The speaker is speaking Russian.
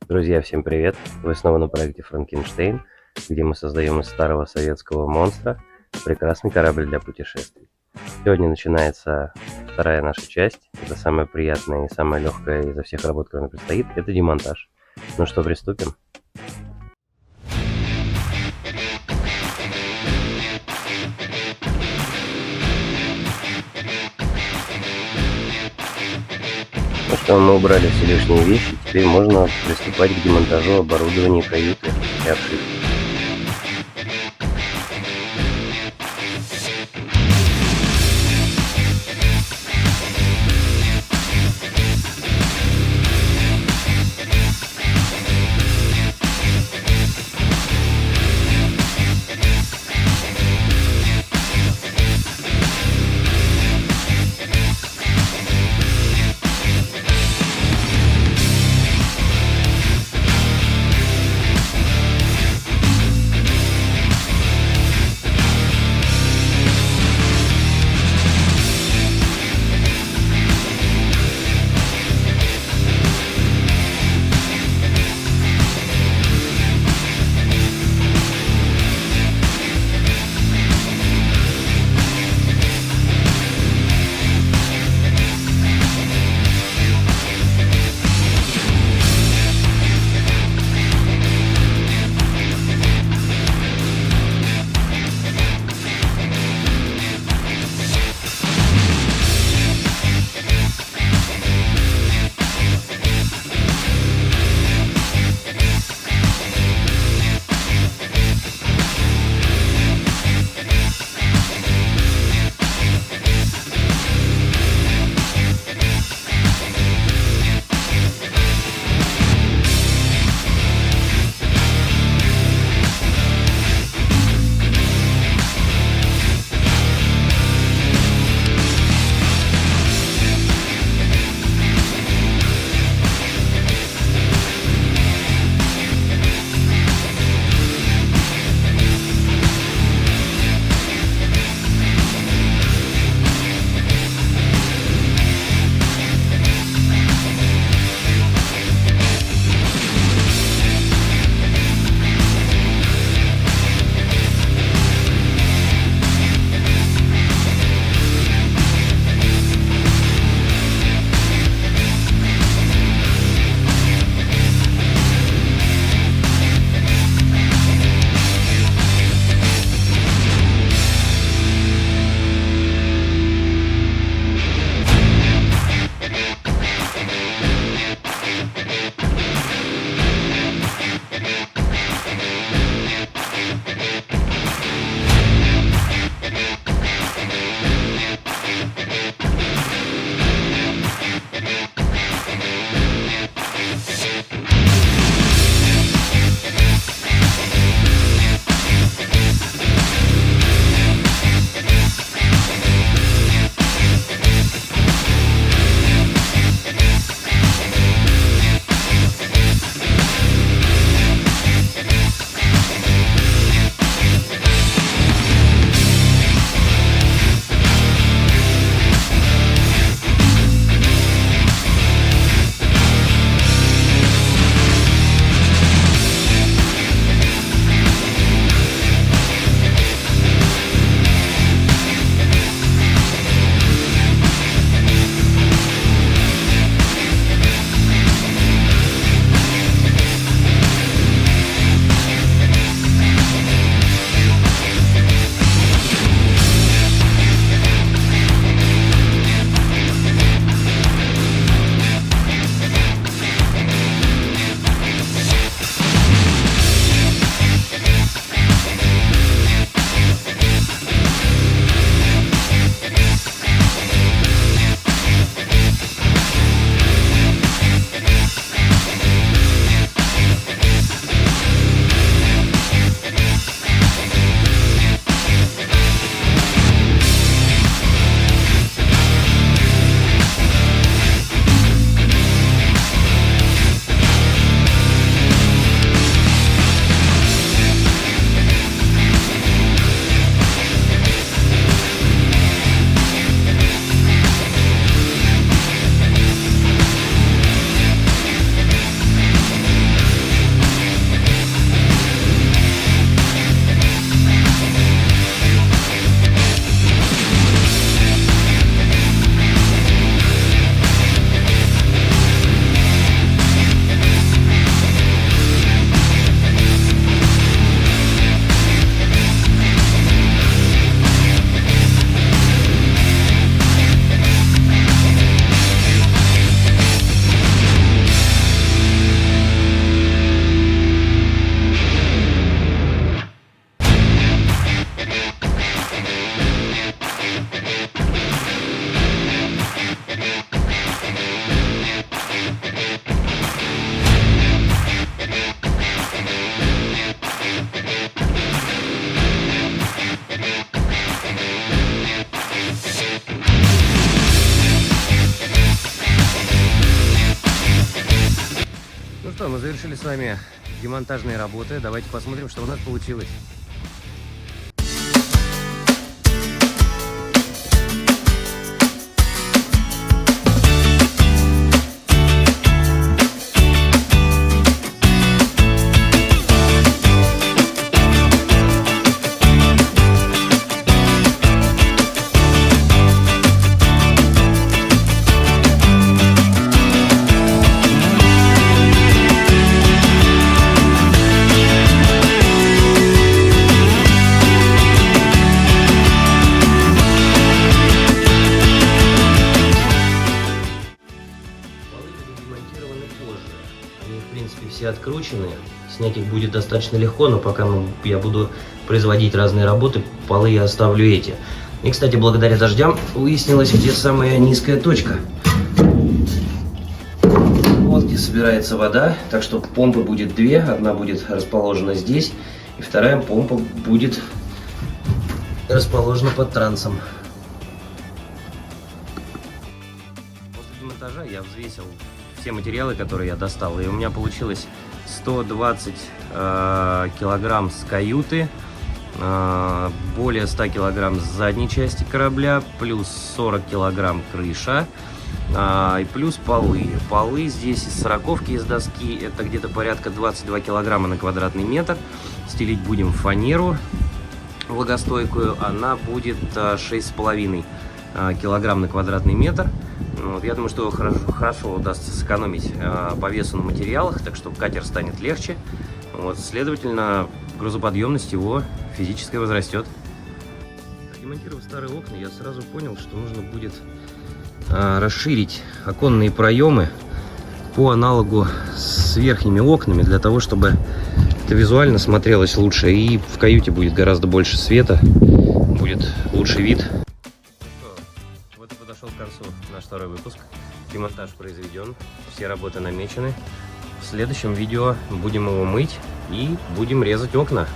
Друзья, всем привет! Вы снова на проекте Франкенштейн, где мы создаем из старого советского монстра прекрасный корабль для путешествий. Сегодня начинается вторая наша часть. Это самая приятная и самая легкая изо всех работ, которая нам предстоит. Это демонтаж. Ну что, приступим? Ну что, мы убрали все лишние вещи, теперь можно приступать к демонтажу оборудования каюты и обшивки. Завершили с вами демонтажные работы. Давайте посмотрим, что у нас получилось. Все откручены, снять их будет достаточно легко, но пока я буду производить разные работы, полы я оставлю эти. И, кстати, благодаря дождям выяснилось, где самая низкая точка. Вот где собирается вода, так что помпы будет две, одна будет расположена здесь, и вторая помпа будет расположена под трансом. После демонтажа я взвесил все материалы, которые я достал, и у меня получилось 120 килограмм с каюты, более 100 килограмм с задней части корабля, плюс 40 килограмм крыша, и плюс полы. Полы здесь из 40-ки, из доски, это где-то порядка 22 килограмма на квадратный метр. Стелить будем фанеру влагостойкую, она будет 6,5 килограмм на квадратный метр. Вот, я думаю, что хорошо удастся сэкономить по весу на материалах, так что катер станет легче. Вот, следовательно, грузоподъемность его физическая возрастет. Ремонтировав старые окна, я сразу понял, что нужно будет расширить оконные проемы по аналогу с верхними окнами, для того, чтобы это визуально смотрелось лучше, и в каюте будет гораздо больше света, будет лучший вид. Вот и подошел к концу наш второй выпуск. Демонтаж произведен, все работы намечены. В следующем видео будем его мыть и будем резать окна.